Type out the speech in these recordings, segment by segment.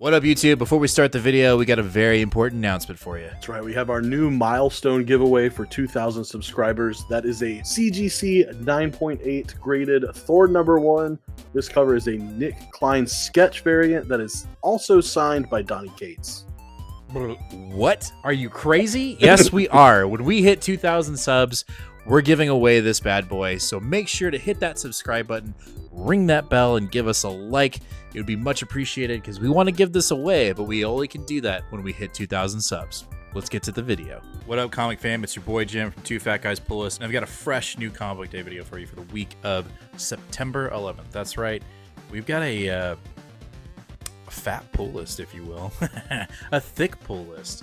What up, YouTube? Before we start the video, we got a very important announcement for you. That's right, we have our new milestone giveaway for 2,000 subscribers. That is a CGC 9.8 graded Thor #1. This cover is a Nick Klein sketch variant that is also signed by Donny Cates. What? Are you crazy? Yes, we are. When we hit 2,000 subs, we're giving away this bad boy. So make sure to hit that subscribe button, ring that bell, and give us a like. It would be much appreciated because we want to give this away, but we only can do that when we hit 2,000 subs. Let's get to the video. What up, comic fam? It's your boy Jim from Two Fat Guys Pull List, and I've got a fresh new comic book day video for you for the week of September 11th. That's right. We've got a fat pull list, if you will, a thick pull list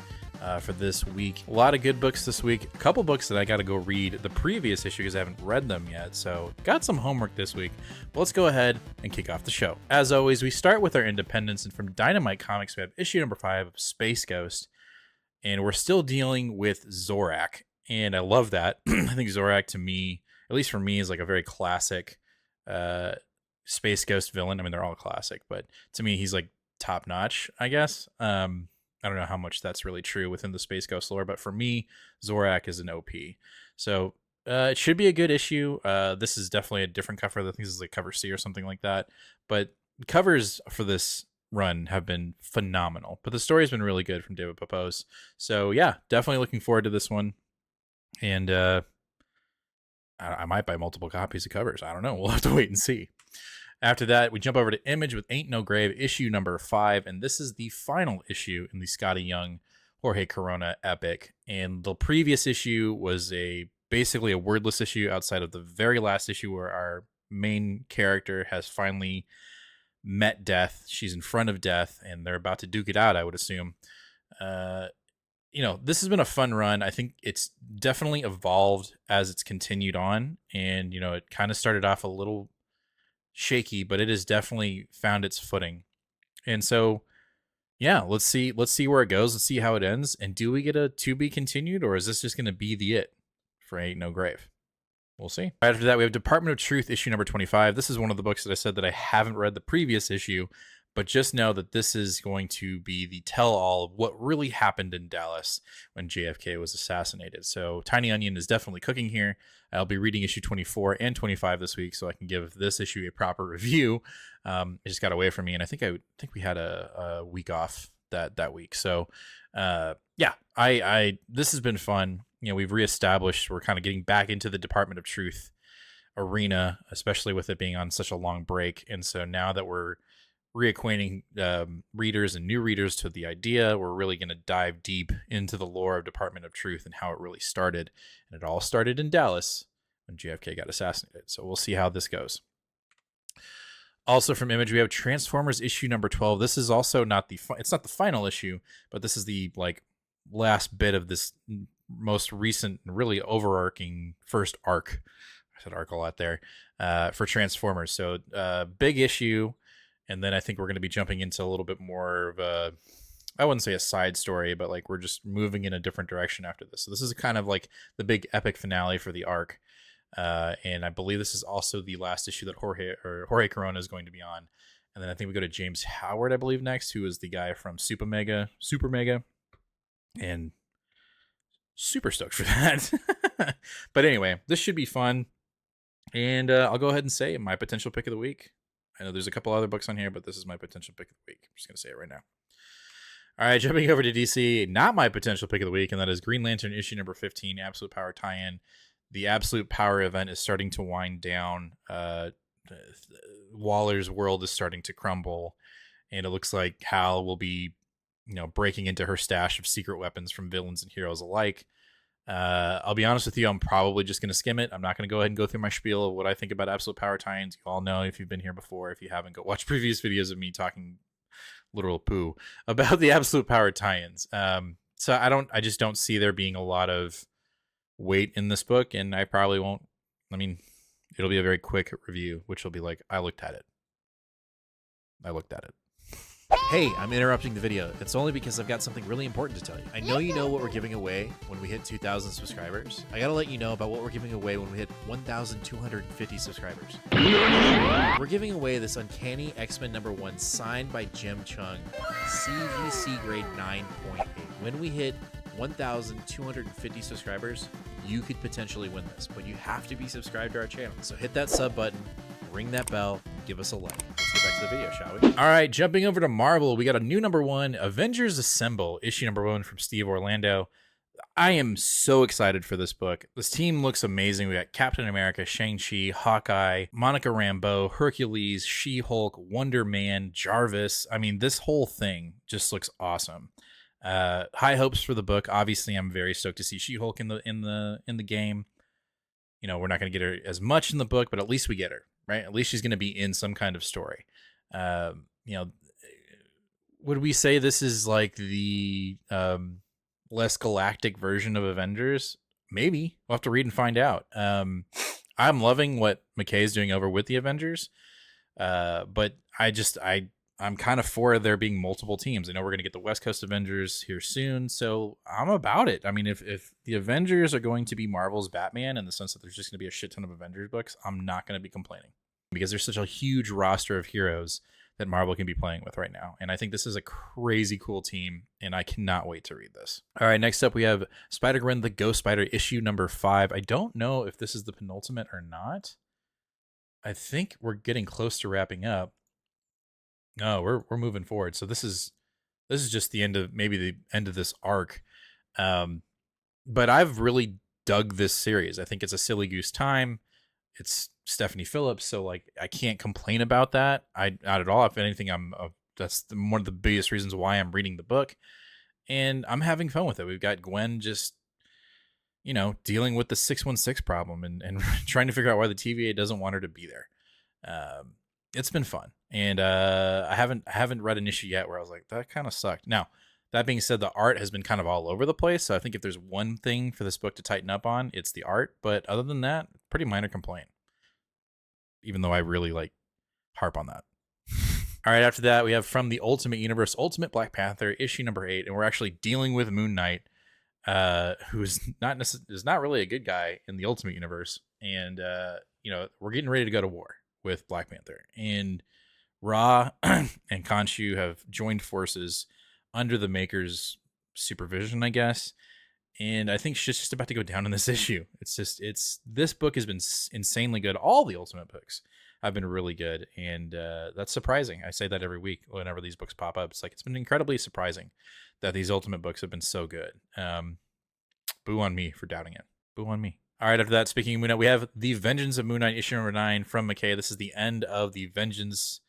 for this week. A lot of good books this week. A couple books that I got to go read the previous issue because I haven't read them yet. So got some homework this week. But let's go ahead and kick off the show. As always, we start with our independents, and from Dynamite Comics, we have issue number 5 of Space Ghost, and we're still dealing with Zorak, and I love that. I think Zorak, to me, at least for me, is like a very classic Space Ghost villain. I mean, they're all classic, but to me, he's like top notch, I guess. I don't know how much that's really true within the Space Ghost lore, but for me, Zorak is an OP. So it should be a good issue. This is definitely a different cover. I think this is like cover C or something like that. But covers for this run have been phenomenal. But the story's been really good from David Papos. So yeah, definitely looking forward to this one. And I might buy multiple copies of covers. I don't know. We'll have to wait and see. After that, we jump over to Image with Ain't No Grave, issue number 5, and this is the final issue in the Scotty Young Jorge Corona epic. And the previous issue was basically a wordless issue outside of the very last issue where our main character has finally met death. She's in front of death, and they're about to duke it out, I would assume. This has been a fun run. I think it's definitely evolved as it's continued on, and, it kind of started off a little shaky, but it has definitely found its footing. And so yeah, let's see where it goes. Let's see how it ends. And do we get a to be continued, or is this just going to be the it for Ain't No Grave? We'll see. Right after that, we have Department of Truth issue number 25. This is one of the books that I said that I haven't read the previous issue, but just know that this is going to be the tell-all of what really happened in Dallas when JFK was assassinated. So Tiny Onion is definitely cooking here. I'll be reading issue 24 and 25 this week, so I can give this issue a proper review. It just got away from me, and I think we had a week off that week. So yeah, this has been fun. We've reestablished. We're kind of getting back into the Department of Truth arena, especially with it being on such a long break. And so now that we're reacquainting readers and new readers to the idea, we're really going to dive deep into the lore of Department of Truth and how it really started. And it all started in Dallas when JFK got assassinated. So we'll see how this goes. Also from Image, we have Transformers issue number 12. This is also not it's not the final issue, but this is the last bit of this most recent, really overarching first arc. I said arc a lot there for Transformers. So big issue. And then I think we're going to be jumping into a little bit more of I wouldn't say a side story, but we're just moving in a different direction after this. So this is kind of like the big epic finale for the arc. And I believe this is also the last issue that Jorge Corona is going to be on. And then I think we go to James Howard, I believe, next, who is the guy from Super Mega. And super stoked for that. But anyway, this should be fun. And I'll go ahead and say my potential pick of the week. I know there's a couple other books on here, but this is my potential pick of the week. I'm just going to say it right now. All right, jumping over to DC, not my potential pick of the week, and that is Green Lantern issue number 15, Absolute Power tie-in. The Absolute Power event is starting to wind down. Waller's world is starting to crumble, and it looks like Hal will be, breaking into her stash of secret weapons from villains and heroes alike. I'll be honest with you, I'm probably just going to skim it. I'm not going to go ahead and go through my spiel of what I think about Absolute Power tie-ins. You all know, if you've been here before. If you haven't, go watch previous videos of me talking literal poo about the Absolute Power tie-ins. So I just don't see there being a lot of weight in this book, and I probably won't. I mean, it'll be a very quick review, which will be like, I looked at it. Hey, I'm interrupting the video. It's only because I've got something really important to tell you. I know you know what we're giving away when we hit 2,000 subscribers. I gotta let you know about what we're giving away when we hit 1,250 subscribers. We're giving away this Uncanny X-Men #1 signed by Jim Chung, CGC grade 9.8. When we hit 1,250 subscribers, you could potentially win this, but you have to be subscribed to our channel. So hit that sub button, ring that bell, give us a like. Let's get back to the video, shall we? All right, jumping over to Marvel, we got a new #1, Avengers Assemble, issue #1 from Steve Orlando. I am so excited for this book. This team looks amazing. We got Captain America, Shang-Chi, Hawkeye, Monica Rambeau, Hercules, She-Hulk, Wonder Man, Jarvis. I mean, this whole thing just looks awesome. High hopes for the book. Obviously, I'm very stoked to see She-Hulk in the game. You know, we're not going to get her as much in the book, but at least we get her, right? At least she's going to be in some kind of story. You know, would we say this is like the less galactic version of Avengers? Maybe. We'll have to read and find out. I'm loving what McKay's doing over with the Avengers, but I'm kind of for there being multiple teams. I know we're going to get the West Coast Avengers here soon, so I'm about it. I mean, if the Avengers are going to be Marvel's Batman in the sense that there's just going to be a shit ton of Avengers books, I'm not going to be complaining because there's such a huge roster of heroes that Marvel can be playing with right now. And I think this is a crazy cool team, and I cannot wait to read this. All right, next up we have Spider-Gwen the Ghost Spider, issue #5. I don't know if this is the penultimate or not. I think we're getting close to wrapping up. No, we're moving forward. So this is just the end of this arc. But I've really dug this series. I think it's a silly goose time. It's Stephanie Phillips, so like I can't complain about that. Not at all. If anything, that's one of the biggest reasons why I'm reading the book, and I'm having fun with it. We've got Gwen just, you know, dealing with the 616 problem and trying to figure out why the TVA doesn't want her to be there. It's been fun, and I haven't read an issue yet where I was like, that kind of sucked. Now, that being said, the art has been kind of all over the place, so I think if there's one thing for this book to tighten up on, it's the art. But other than that, pretty minor complaint, even though I really like harp on that. All right, after that, we have From the Ultimate Universe, Ultimate Black Panther, issue #8, and we're actually dealing with Moon Knight, who is not really a good guy in the Ultimate Universe, and you know, we're getting ready to go to war with Black Panther, and Ra and Khonshu have joined forces under the Maker's supervision, I guess. And I think shit's just about to go down in this issue. This book has been insanely good. All the Ultimate books have been really good, and that's surprising. I say that every week whenever these books pop up. It's like, it's been incredibly surprising that these Ultimate books have been so good. Boo on me for doubting it. Boo on me. All right, after that, speaking of Moon Knight, we have The Vengeance of Moon Knight, issue #9 from McKay. This is the end of the Vengeance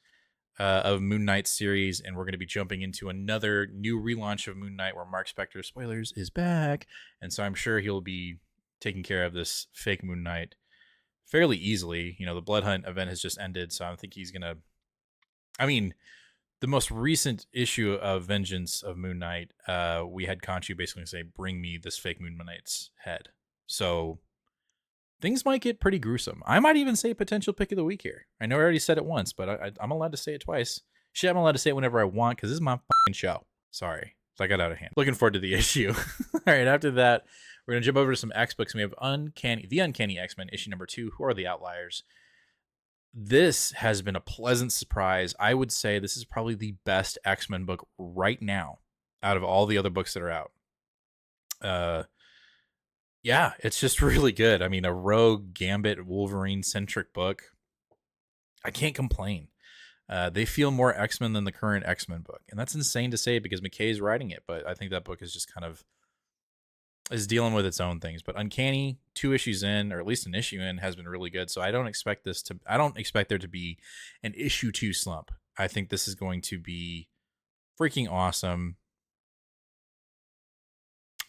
of Moon Knight series, and we're going to be jumping into another new relaunch of Moon Knight where Mark Spector, spoilers, is back. And so I'm sure he'll be taking care of this fake Moon Knight fairly easily. You know, the Blood Hunt event has just ended, so I think he's going to... I mean, the most recent issue of Vengeance of Moon Knight, we had Khonshu basically say, bring me this fake Moon Knight's head. So things might get pretty gruesome. I might even say potential pick of the week here. I know I already said it once, but I'm allowed to say it twice. Shit, I'm allowed to say it whenever I want because this is my fucking show. Sorry. So I got out of hand. Looking forward to the issue. All right, after that, we're going to jump over to some X books. We have The Uncanny X-Men, issue #2, Who Are the Outliers? This has been a pleasant surprise. I would say this is probably the best X-Men book right now out of all the other books that are out. Yeah, it's just really good. I mean, a Rogue, Gambit, Wolverine-centric book. I can't complain. They feel more X-Men than the current X-Men book. And that's insane to say because McKay's writing it, but I think that book is just kind of is dealing with its own things. But Uncanny, 2 issues in, or at least an issue in, has been really good. So I don't expect there to be an issue 2 slump. I think this is going to be freaking awesome.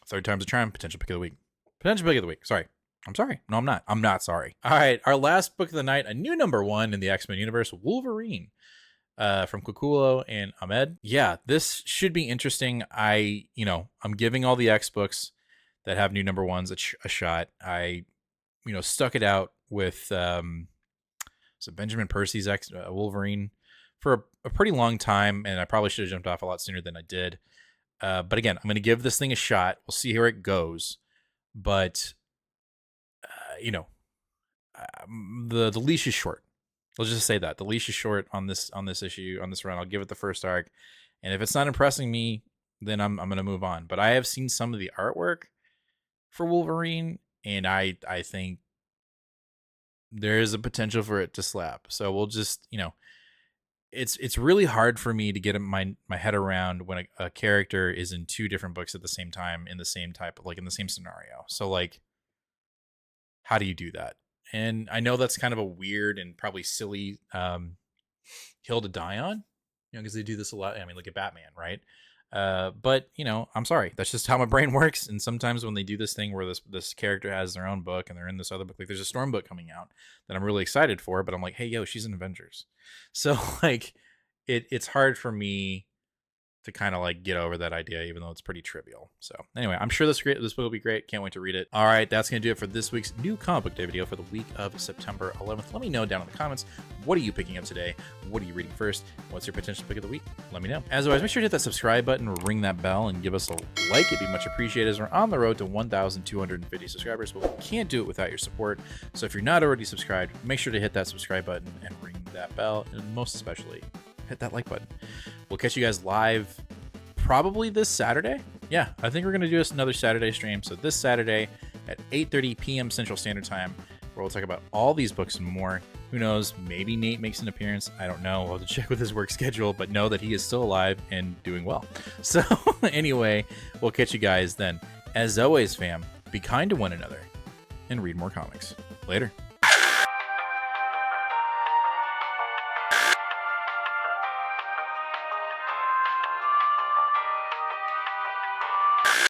Third time's a charm, potential pick of the week. Potential pick of the week. Sorry. I'm sorry. No, I'm not. I'm not sorry. All right. Our last book of the night, a new #1 in the X-Men universe, Wolverine, from Kukulo and Ahmed. Yeah, this should be interesting. I'm giving all the X books that have new #1s a shot. I, stuck it out with Benjamin Percy's Wolverine for a pretty long time, and I probably should have jumped off a lot sooner than I did. But again, I'm going to give this thing a shot. We'll see where it goes. But you know, the leash is short. Let's just say that the leash is short on this issue, on this run. I'll give it the first arc, and if it's not impressing me, then I'm gonna move on. But I have seen some of the artwork for Wolverine, and I think there is a potential for it to slap. So we'll just, it's really hard for me to get my head around when a character is in two different books at the same time in the same type of, like, in the same scenario. So like, how do you do that? And I know that's kind of a weird and probably silly hill to die on, because they do this a lot. I mean, look at Batman, right? But I'm sorry, that's just how my brain works. And sometimes when they do this thing where this character has their own book and they're in this other book, like there's a Storm book coming out that I'm really excited for, but I'm like, hey, yo, she's in Avengers. So like, it's hard for me to kind of like get over that idea, even though it's pretty trivial. So anyway, I'm sure this book will be great. Can't wait to read it. All right, that's going to do it for this week's new comic book day video for the week of September 11th. Let me know down in the comments, what are you picking up today? What are you reading first? What's your potential pick of the week? Let me know. As always, make sure to hit that subscribe button, ring that bell, and give us a like. It'd be much appreciated, as we're on the road to 1,250 subscribers, but we can't do it without your support. So if you're not already subscribed, make sure to hit that subscribe button and ring that bell, and most especially, hit that like button. We'll catch you guys live probably this Saturday. Yeah, I think we're going to do another Saturday stream. So this Saturday at 8:30 p.m. Central Standard Time, where we'll talk about all these books and more. Who knows? Maybe Nate makes an appearance. I don't know. We'll have to check with his work schedule, but know that he is still alive and doing well. So anyway, we'll catch you guys then. As always, fam, be kind to one another and read more comics. Later.